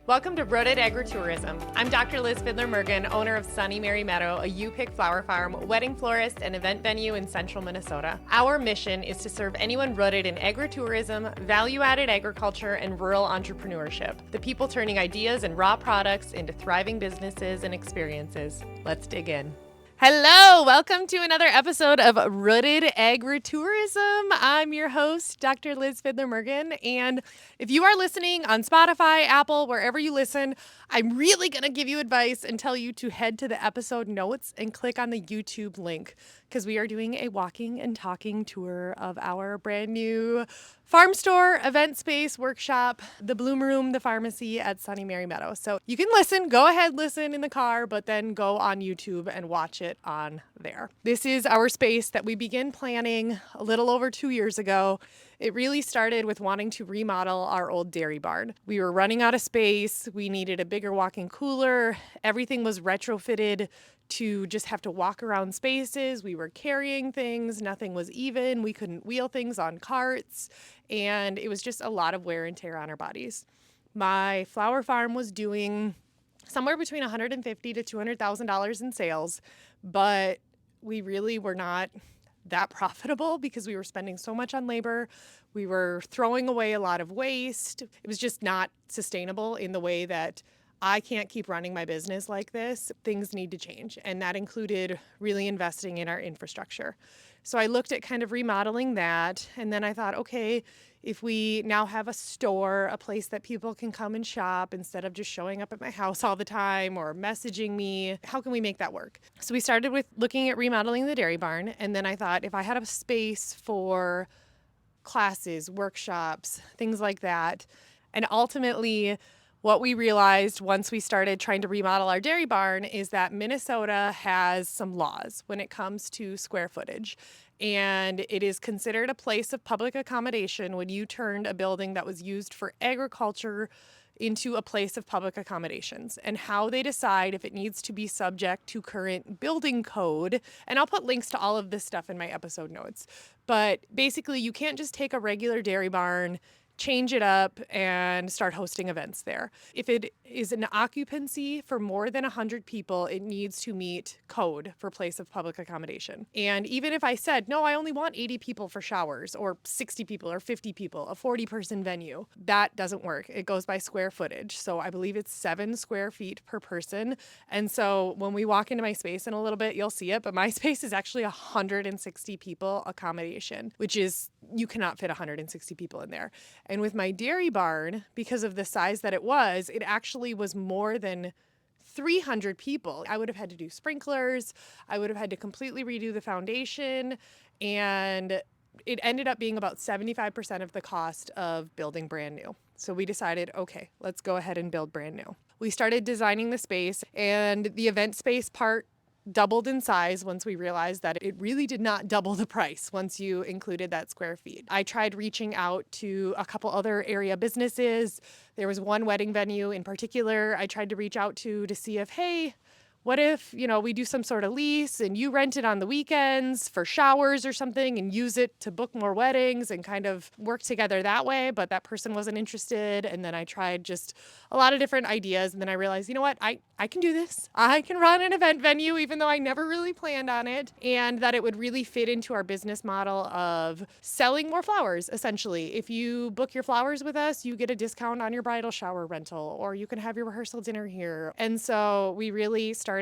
Welcome to Rooted Agritourism. I'm Dr. Fiedler Mergen, owner of Sunny Mary Meadow, a U-Pick flower farm, wedding florist, and event venue in central Minnesota. Our mission is to serve anyone rooted in agritourism, value-added agriculture, and rural entrepreneurship. The people turning ideas and raw products into thriving businesses and experiences. Let's dig in. Hello, welcome to another episode of Rooted Agritourism. I'm your host, Dr. Fiedler Mergen, and if you are listening on Spotify, Apple, wherever you listen, I'm really going to give you advice and tell you to head to the episode notes and click on the YouTube link because we are doing a walking and talking tour of our brand new farm store, event space, workshop, the Bloom Room, the Farmacy at Sunny Mary Meadow. So you can listen, go ahead, listen in the car, but then go on YouTube and watch it on there. This is our space that we began planning a little over 2 years ago. It really started with wanting to remodel our old dairy barn. We were running out of space. We needed a bigger walk-in cooler. Everything was retrofitted to just have to walk around spaces. We were carrying things. Nothing was even. We couldn't wheel things on carts. And it was just a lot of wear and tear on our bodies. My flower farm was doing somewhere between $150,000 to $200,000 in sales, but we really were not that profitable because we were spending so much on labor. We were throwing away a lot of waste. It was just not sustainable in the way that I can't keep running my business like this. Things need to change. And that included really investing in our infrastructure. So I looked at kind of remodeling that. And then I thought, okay, if we now have a store, a place that people can come and shop instead of just showing up at my house all the time or messaging me, how can we make that work? So we started with looking at remodeling the dairy barn. And then I thought if I had a space for classes, workshops, things like that. And ultimately, what we realized once we started trying to remodel our dairy barn is that Minnesota has some laws when it comes to square footage. And it is considered a place of public accommodation when you turned a building that was used for agriculture into a place of public accommodations, and how they decide if it needs to be subject to current building code. And I'll put links to all of this stuff in my episode notes. But basically, you can't just take a regular dairy barn, change it up, and start hosting events there. If it is an occupancy for more than 100 people, it needs to meet code for place of public accommodation. And even if I said, no, I only want 80 people for showers, or 60 people, or 50 people, a 40-person venue, that doesn't work. It goes by square footage. So I believe it's 7 square feet per person. And so when we walk into my space in a little bit, you'll see it, but my space is actually 160 people accommodation, which is, you cannot fit 160 people in there. And with my dairy barn, because of the size that it actually was more than 300 people. I would have had to do sprinklers. I would have had to completely redo the foundation. And it ended up being about 75% of the cost of building brand new. So we decided, okay, let's go ahead and build brand new. We started designing the space, and the event space part doubled in size once we realized that it really did not double the price once you included that square feet. I tried reaching out to a couple other area businesses. There was one wedding venue in particular I tried to reach out to see if, hey, what if, we do some sort of lease and you rent it on the weekends for showers or something and use it to book more weddings and kind of work together that way? But that person wasn't interested. And then I tried just a lot of different ideas. And then I realized, you know what? I can do this. I can run an event venue, even though I never really planned on it. And that it would really fit into our business model of selling more flowers, essentially. If you book your flowers with us, you get a discount on your bridal shower rental, or you can have your rehearsal dinner here. And so we really started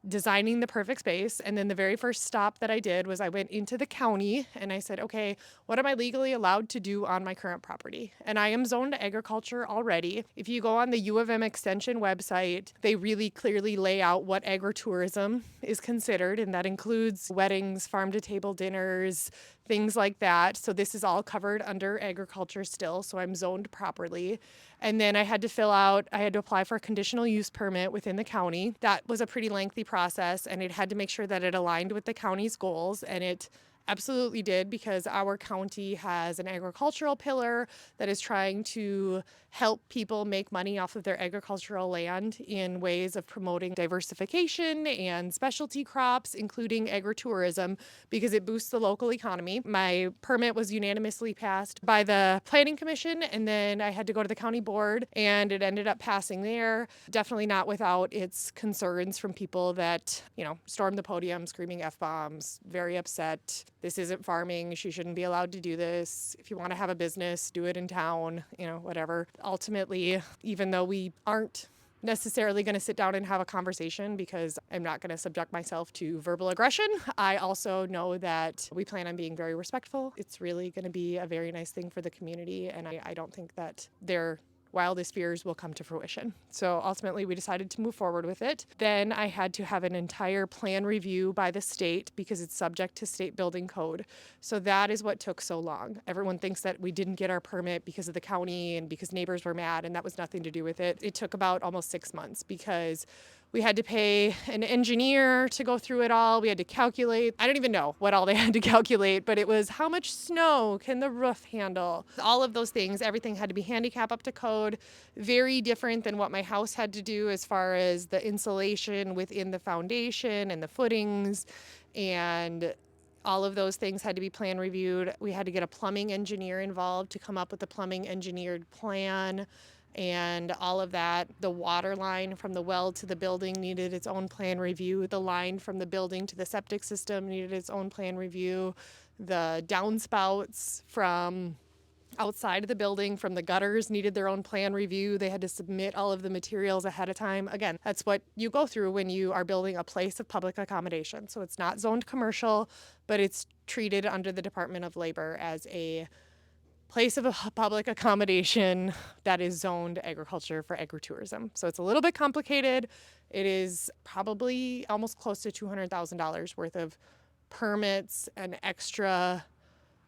designing the perfect space. And then the very first stop that I did was I went into the county and I said, okay, what am I legally allowed to do on my current property? And I am zoned to agriculture already. If you go on the U of M Extension website, they really clearly lay out what agritourism is considered, and that includes weddings, farm-to-table dinners, things like that. So this is all covered under agriculture still, so I'm zoned properly. And then I had to apply for a conditional use permit within the county. That was a pretty lengthy process, and it had to make sure that it aligned with the county's goals, and it absolutely did, because our county has an agricultural pillar that is trying to help people make money off of their agricultural land in ways of promoting diversification and specialty crops, including agritourism, because it boosts the local economy. My permit was unanimously passed by the Planning Commission, and then I had to go to the county board, and it ended up passing there. Definitely not without its concerns from people that, stormed the podium screaming F-bombs, very upset. This isn't farming. She shouldn't be allowed to do this. If you want to have a business, do it in town, whatever. Ultimately, even though we aren't necessarily going to sit down and have a conversation, because I'm not going to subject myself to verbal aggression, I also know that we plan on being very respectful. It's really going to be a very nice thing for the community, and I don't think that their wildest fears will come to fruition. So ultimately, we decided to move forward with it. Then I had to have an entire plan review by the state because it's subject to state building code. So that is what took so long. Everyone thinks that we didn't get our permit because of the county and because neighbors were mad, and that was nothing to do with it. It took about almost 6 months because we had to pay an engineer to go through it all. We had to calculate. I don't even know what all they had to calculate, but it was how much snow can the roof handle? All of those things, everything had to be handicap up to code. Very different than what my house had to do as far as the insulation within the foundation and the footings, and all of those things had to be plan reviewed. We had to get a plumbing engineer involved to come up with a plumbing engineered plan. And all of that. The water line from the well to the building needed its own plan review. The line from the building to the septic system needed its own plan review. The downspouts from outside of the building from the gutters needed their own plan review. They had to submit all of the materials ahead of time. Again, that's what you go through when you are building a place of public accommodation. So it's not zoned commercial, but it's treated under the Department of Labor as a place of a public accommodation that is zoned agriculture for agritourism. So it's a little bit complicated. It is probably almost close to $200,000 worth of permits and extra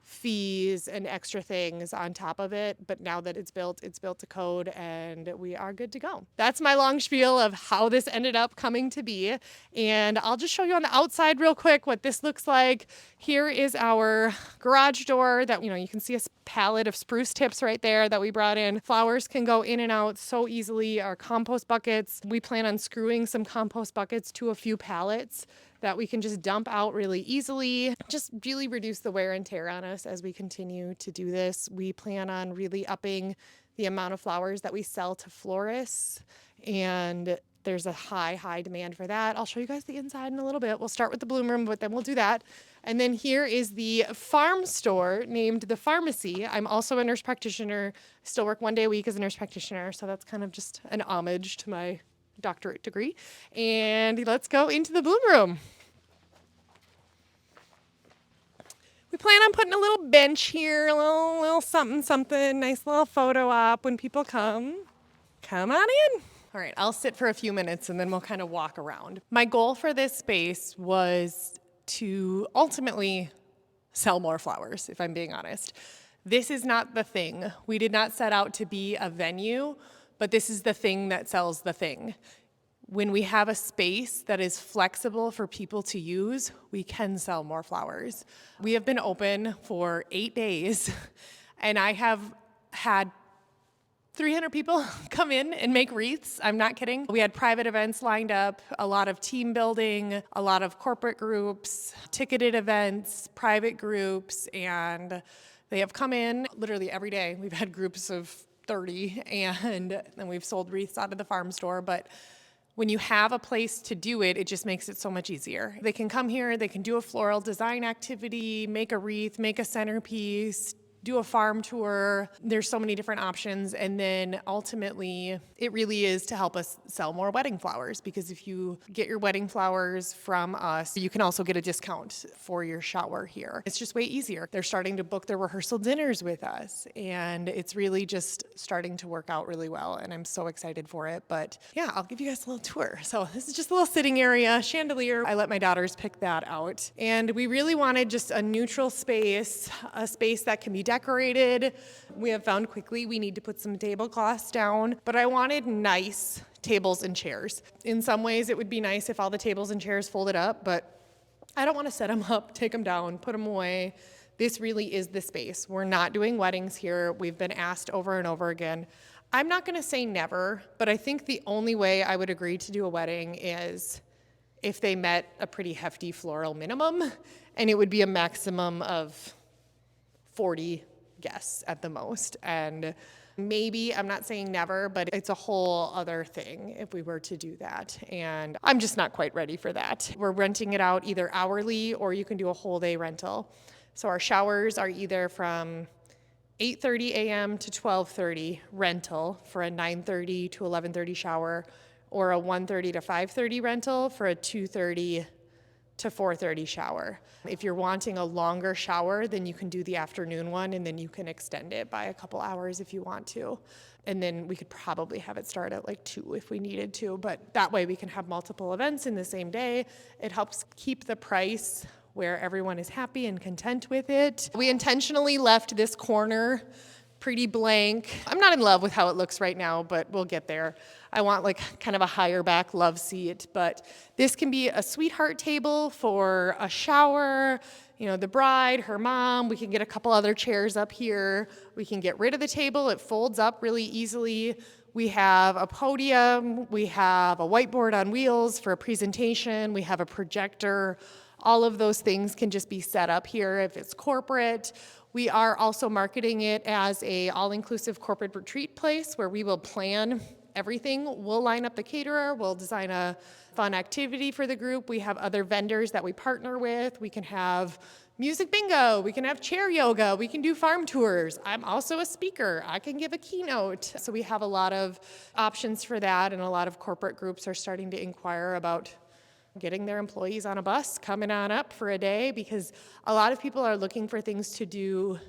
fees and extra things on top of it. But now that it's built to code, and we are good to go. That's my long spiel of how this ended up coming to be. And I'll just show you on the outside real quick what this looks like. Here is our garage door that, you can see a pallet of spruce tips right there that we brought in. Flowers can go in and out so easily. Our compost buckets, we plan on screwing some compost buckets to a few pallets that we can just dump out really easily, just really reduce the wear and tear on us as we continue to do this. We plan on really upping the amount of flowers that we sell to florists, and there's a high demand for that. I'll show you guys the inside in a little bit. We'll start with the bloom room, but then we'll do that. And then here is the farm store named the Farmacy. I'm also a nurse practitioner, still work 1 day a week as a nurse practitioner, so that's kind of just an homage to my doctorate degree. And let's go into the bloom room. We plan on putting a little bench here, a little something, nice little photo op when people come. Come on in. All right, I'll sit for a few minutes and then we'll kind of walk around. My goal for this space was to ultimately sell more flowers, if I'm being honest. This is not the thing. We did not set out to be a venue, but this is the thing that sells the thing. When we have a space that is flexible for people to use, we can sell more flowers. We have been open for 8 days, and I have had 300 people come in and make wreaths. I'm not kidding. We had private events lined up, a lot of team building, a lot of corporate groups, ticketed events, private groups, and they have come in literally every day. We've had groups of 30, and we've sold wreaths out of the farm store. But when you have a place to do it, it just makes it so much easier. They can come here, they can do a floral design activity, make a wreath, make a centerpiece, do a farm tour. There's so many different options. And then ultimately, it really is to help us sell more wedding flowers, because if you get your wedding flowers from us, you can also get a discount for your shower here. It's just way easier. They're starting to book their rehearsal dinners with us, and it's really just starting to work out really well, and I'm so excited for it. But yeah, I'll give you guys a little tour. So this is just a little sitting area, chandelier. I let my daughters pick that out. And we really wanted just a neutral space, a space that can be decorated. We have found quickly we need to put some tablecloths down, but I wanted nice tables and chairs. In some ways, it would be nice if all the tables and chairs folded up, but I don't want to set them up, take them down, put them away. This really is the space. We're not doing weddings here. We've been asked over and over again. I'm not going to say never, but I think the only way I would agree to do a wedding is if they met a pretty hefty floral minimum, and it would be a maximum of 40 guests at the most. And maybe, I'm not saying never, but it's a whole other thing if we were to do that. And I'm just not quite ready for that. We're renting it out either hourly or you can do a whole day rental. So our showers are either from 8:30 a.m. to 12:30 rental for a 9:30 to 11:30 shower, or a 1:30 to 5:30 rental for a 2:30 to 4:30 shower. If you're wanting a longer shower, then you can do the afternoon one, and then you can extend it by a couple hours if you want to. And then we could probably have it start at like 2 if we needed to, but that way we can have multiple events in the same day. It helps keep the price where everyone is happy and content with it. We intentionally left this corner pretty blank. I'm not in love with how it looks right now, but we'll get there. I want like kind of a higher back love seat, but this can be a sweetheart table for a shower, you know, the bride, her mom. We can get a couple other chairs up here. We can get rid of the table. It folds up really easily. We have a podium. We have a whiteboard on wheels for a presentation. We have a projector. All of those things can just be set up here if it's corporate. We are also marketing it as a all-inclusive corporate retreat place where we will plan everything. We'll line up the caterer. We'll design a fun activity for the group. We have other vendors that we partner with. We can have music bingo. We can have chair yoga. We can do farm tours. I'm also a speaker. I can give a keynote. So we have a lot of options for that, and a lot of corporate groups are starting to inquire about getting their employees on a bus, coming on up for a day, because a lot of people are looking for things to do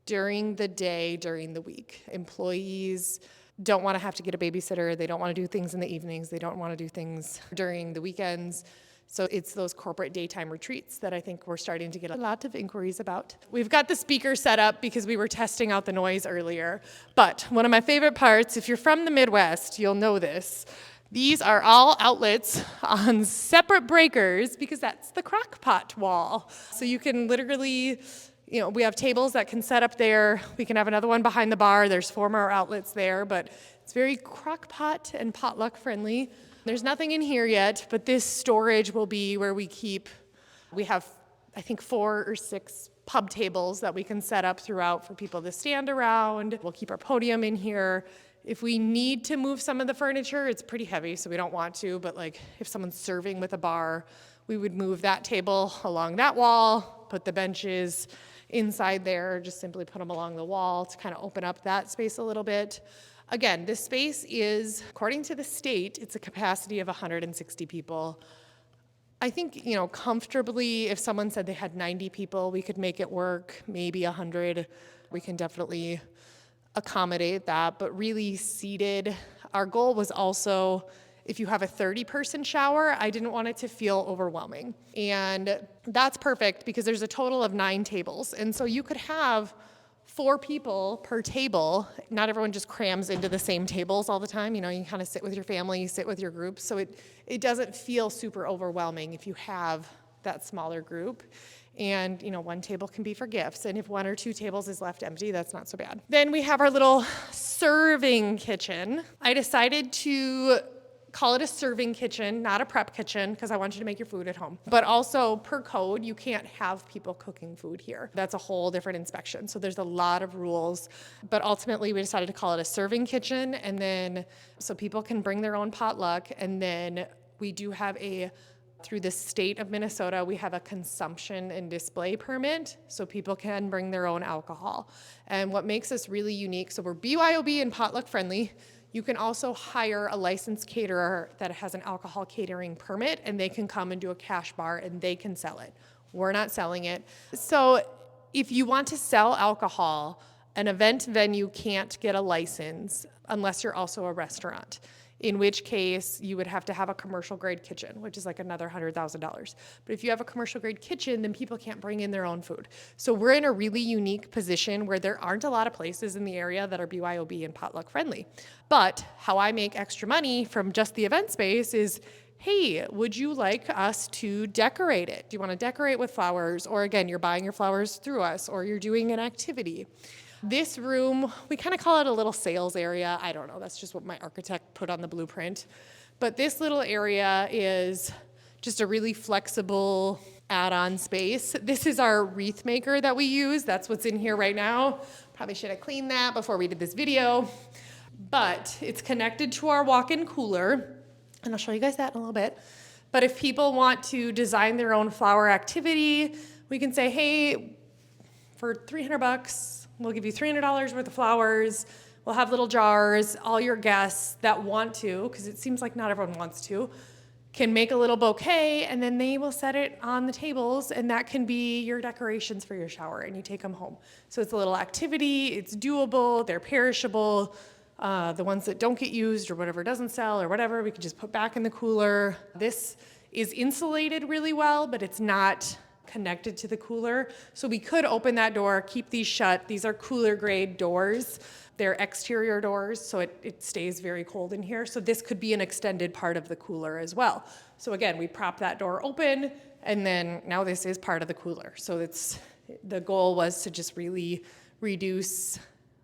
during the day, during the week. Employees don't want to have to get a babysitter. They don't want to do things in the evenings. They don't want to do things during the weekends. So it's those corporate daytime retreats that I think we're starting to get a lot of inquiries about. We've got the speaker set up because we were testing out the noise earlier. But one of my favorite parts, if you're from the Midwest, you'll know this. These are all outlets on separate breakers because that's the crock pot wall. So you can literally, you know, we have tables that can set up there. We can have another one behind the bar. There's 4 more outlets there, but it's very crock pot and potluck friendly. There's nothing in here yet, but this storage will be where we have, I think, 4 or 6 pub tables that we can set up throughout for people to stand around. We'll keep our podium in here. If we need to move some of the furniture, it's pretty heavy, so we don't want to, but like if someone's serving with a bar, we would move that table along that wall, put the benches inside there, just simply put them along the wall to kind of open up that space a little bit. Again, this space is, according to the state, it's a capacity of 160 people. I think, you know, comfortably, if someone said they had 90 people, we could make it work, maybe 100. We can definitely accommodate that, but really seated. Our goal was also, if you have a 30-person shower, I didn't want it to feel overwhelming. And that's perfect because there's a total of 9 tables. And so you could have 4 people per table. Not everyone just crams into the same tables all the time. You know, you kind of sit with your family, sit with your group. So it doesn't feel super overwhelming if you have that smaller group. And, you know, 1 table can be for gifts. And if 1 or 2 tables is left empty, that's not so bad. Then we have our little serving kitchen. I decided to call it a serving kitchen, not a prep kitchen, because I want you to make your food at home. But also, per code, you can't have people cooking food here. That's a whole different inspection. So there's a lot of rules. But ultimately, we decided to call it a serving kitchen, and then so people can bring their own potluck. And then we do have through the state of Minnesota, we have a consumption and display permit, so people can bring their own alcohol. And what makes us really unique, so we're BYOB and potluck friendly. You can also hire a licensed caterer that has an alcohol catering permit, and they can come and do a cash bar, and they can sell it. We're not selling it. So if you want to sell alcohol, an event venue can't get a license unless you're also a restaurant, in which case you would have to have a commercial grade kitchen, which is like another $100,000. But if you have a commercial grade kitchen, then people can't bring in their own food. So we're in a really unique position where there aren't a lot of places in the area that are BYOB and potluck friendly. But how I make extra money from just the event space is hey, would you like us to decorate it? Do you want to decorate with flowers? Or again, you're buying your flowers through us, or you're doing an activity. This room, we kind of call it a little sales area. I don't know, that's just what my architect put on the blueprint. But this little area is just a really flexible add-on space. This is our wreath maker that we use. That's what's in here right now. Probably should have cleaned that before we did this video. But it's connected to our walk-in cooler, and I'll show you guys that in a little bit. But if people want to design their own flower activity, we can say, hey, for $300, we'll give you $300 worth of flowers. We'll have little jars. All your guests that want to, because it seems like not everyone wants to, can make a little bouquet, and then they will set it on the tables, and that can be your decorations for your shower, and you take them home. So it's a little activity. It's doable. They're perishable. The ones that don't get used or whatever doesn't sell or whatever, we can just put back in the cooler. This is insulated really well, but it's not connected to the cooler. So we could open that door, keep these shut. These are cooler grade doors. They're exterior doors, so it stays very cold in here. So this could be an extended part of the cooler as well. So again, we prop that door open, and then now this is part of the cooler. So the goal was to just really reduce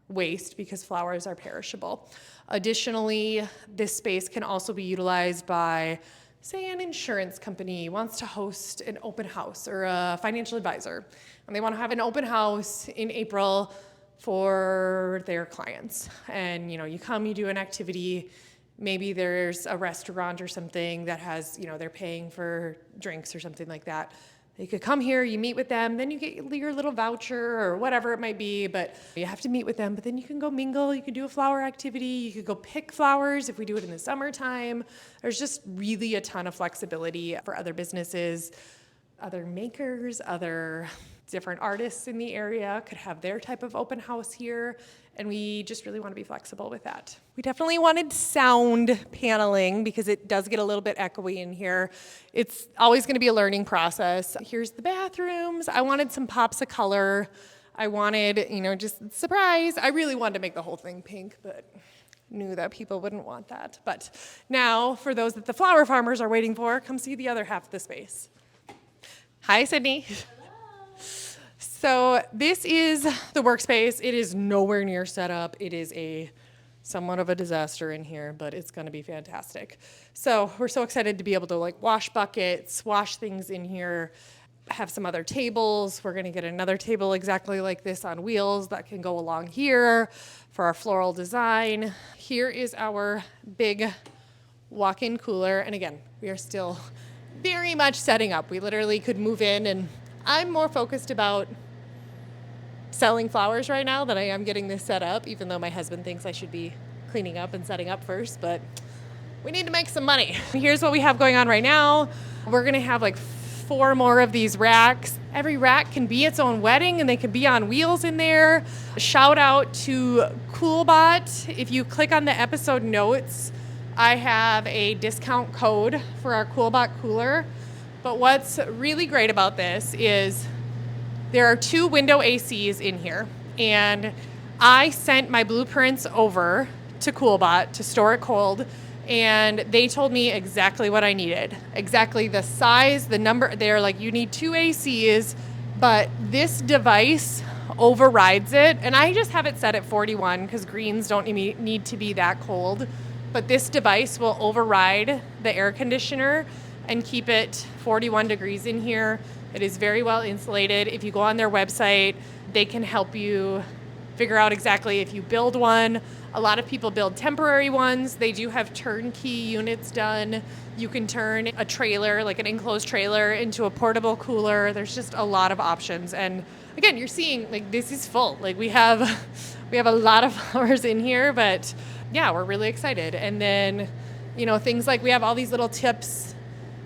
waste because flowers are perishable. Additionally, this space can also be utilized by, say, an insurance company wants to host an open house, or a financial advisor, and they want to have an open house in April for their clients. And you come, you do an activity, maybe there's a restaurant or something that has, they're paying for drinks or something like that. You could come here, you meet with them, then you get your little voucher or whatever it might be, but you have to meet with them, but then you can go mingle, you can do a flower activity, you could go pick flowers if we do it in the summertime. There's just really a ton of flexibility for other businesses, other makers, other different artists in the area could have their type of open house here, and we just really want to be flexible with that. We definitely wanted sound paneling because it does get a little bit echoey in here. It's always going to be a learning process. Here's the bathrooms. I wanted some pops of color. I wanted, just surprise. I really wanted to make the whole thing pink, but knew that people wouldn't want that. But now, for those that the flower farmers are waiting for, come see the other half of the space. Hi, Sydney. So this is the workspace. It is nowhere near set up. It is somewhat of a disaster in here, but it's going to be fantastic. So we're so excited to be able to wash buckets, wash things in here, have some other tables. We're going to get another table exactly like this on wheels that can go along here for our floral design. Here is our big walk-in cooler. And again, we are still very much setting up. We literally could move in, and I'm more focused about selling flowers right now than I am getting this set up, even though my husband thinks I should be cleaning up and setting up first, but we need to make some money. Here's what we have going on right now. We're gonna have 4 more of these racks. Every rack can be its own wedding, and they can be on wheels in there. Shout out to Coolbot. If you click on the episode notes, I have a discount code for our Coolbot cooler. But what's really great about this is there are 2 window ACs in here, and I sent my blueprints over to Coolbot to store it cold, and they told me exactly what I needed, exactly the size, the number. They're like, you need 2 ACs, but this device overrides it, and I just have it set at 41 because greens don't need to be that cold, but this device will override the air conditioner and keep it 41 degrees in here. It is very well insulated. If you go on their website, they can help you figure out exactly if you build one. A lot of people build temporary ones. They do have turnkey units done. You can turn a trailer, like an enclosed trailer, into a portable cooler. There's just a lot of options. And again, you're seeing this is full. We have a lot of flowers in here, but yeah, we're really excited. And then, things like we have all these little tips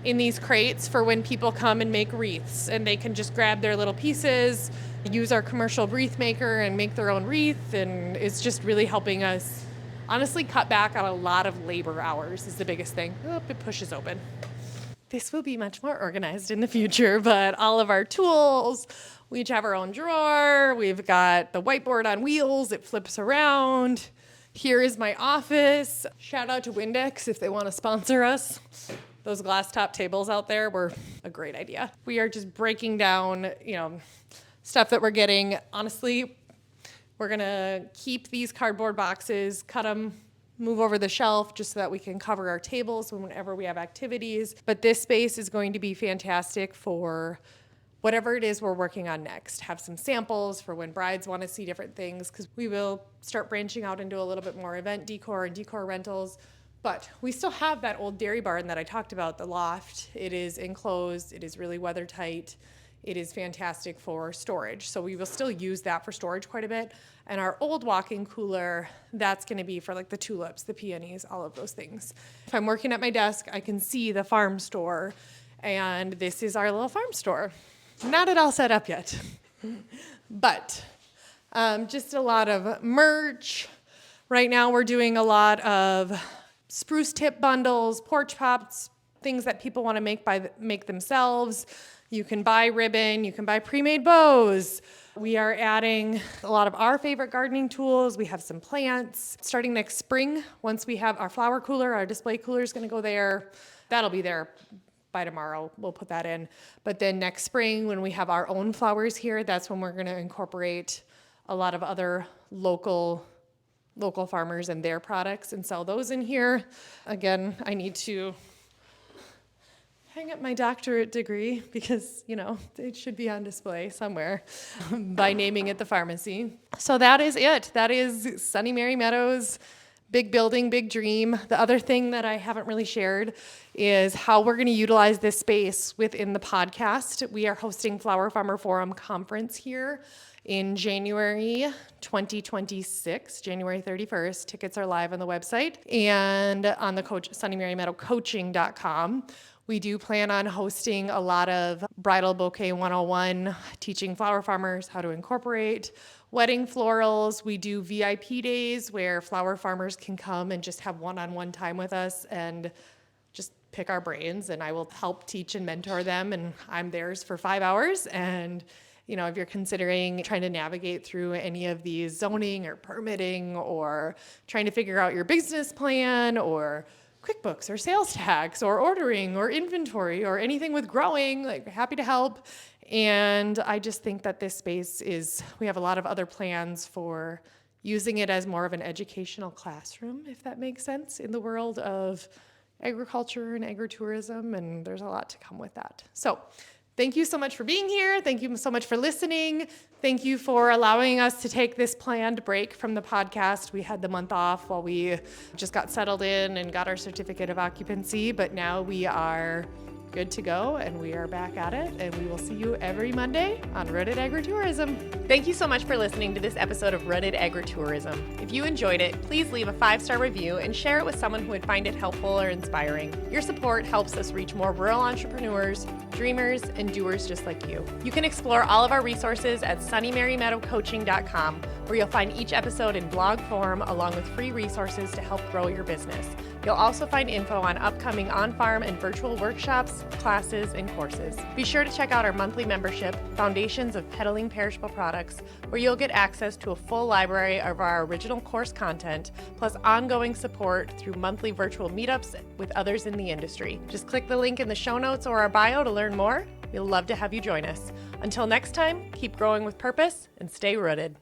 in these crates for when people come and make wreaths, and they can just grab their little pieces, use our commercial wreath maker and make their own wreath, and it's just really helping us honestly cut back on a lot of labor hours is the biggest thing. Oh, it pushes open. This will be much more organized in the future, but all of our tools, we each have our own drawer. We've got the whiteboard on wheels. It flips around. Here is my office. Shout out to Windex if they want to sponsor us. those glass top tables out there were a great idea. We are just breaking down, stuff that we're getting. Honestly, we're gonna keep these cardboard boxes, cut them, move over the shelf just so that we can cover our tables whenever we have activities. But this space is going to be fantastic for whatever it is we're working on next. Have some samples for when brides want to see different things, because we will start branching out into a little bit more event decor and decor rentals. But we still have that old dairy barn that I talked about, the loft. It is enclosed, it is really weather tight. It is fantastic for storage. So we will still use that for storage quite a bit. And our old walk-in cooler, that's gonna be for like the tulips, the peonies, all of those things. If I'm working at my desk, I can see the farm store, and this is our little farm store. Not at all set up yet, but just a lot of merch. Right now we're doing a lot of spruce tip bundles, porch pops, things that people wanna make themselves. You can buy ribbon, you can buy pre-made bows. We are adding a lot of our favorite gardening tools. We have some plants. Starting next spring, once we have our flower cooler, our display cooler is gonna go there. That'll be there by tomorrow. We'll put that in. But then next spring, when we have our own flowers here, that's when we're gonna incorporate a lot of other local farmers and their products and sell those in here. Again, I need to hang up my doctorate degree because, it should be on display somewhere by naming it the Farmacy. So that is it. That is Sunny Mary Meadow's big building, big dream. The other thing that I haven't really shared is how we're going to utilize this space within the podcast. We are hosting Flower Farmer Forum Conference here in January 2026, January 31st. Tickets are live on the website and on the sunnymarymeadowcoaching.com. We do plan on hosting a lot of Bridal Bouquet 101, teaching flower farmers how to incorporate wedding florals. We do VIP days where flower farmers can come and just have one-on-one time with us and just pick our brains, and I will help teach and mentor them, and I'm theirs for 5 hours. And if you're considering trying to navigate through any of these zoning or permitting or trying to figure out your business plan or QuickBooks or sales tax or ordering or inventory or anything with growing, happy to help. And I just think that this space we have a lot of other plans for using it as more of an educational classroom, if that makes sense, in the world of agriculture and agritourism, and there's a lot to come with that. So thank you so much for being here. Thank you so much for listening. Thank you for allowing us to take this planned break from the podcast. We had the month off while we just got settled in and got our certificate of occupancy, but now we are good to go and we are back at it, and we will see you every Monday on Rooted Agritourism. Thank you so much for listening to this episode of Rooted Agritourism. If you enjoyed it, please leave a 5-star review and share it with someone who would find it helpful or inspiring. Your support helps us reach more rural entrepreneurs, dreamers, and doers just like you. You can explore all of our resources at sunnymarymeadowcoaching.com, where you'll find each episode in blog form along with free resources to help grow your business. You'll also find info on upcoming on-farm and virtual workshops, classes, and courses. Be sure to check out our monthly membership, Foundations of Peddling Perishable Products, where you'll get access to a full library of our original course content, plus ongoing support through monthly virtual meetups with others in the industry. Just click the link in the show notes or our bio to learn more. We'd love to have you join us. Until next time, keep growing with purpose and stay rooted.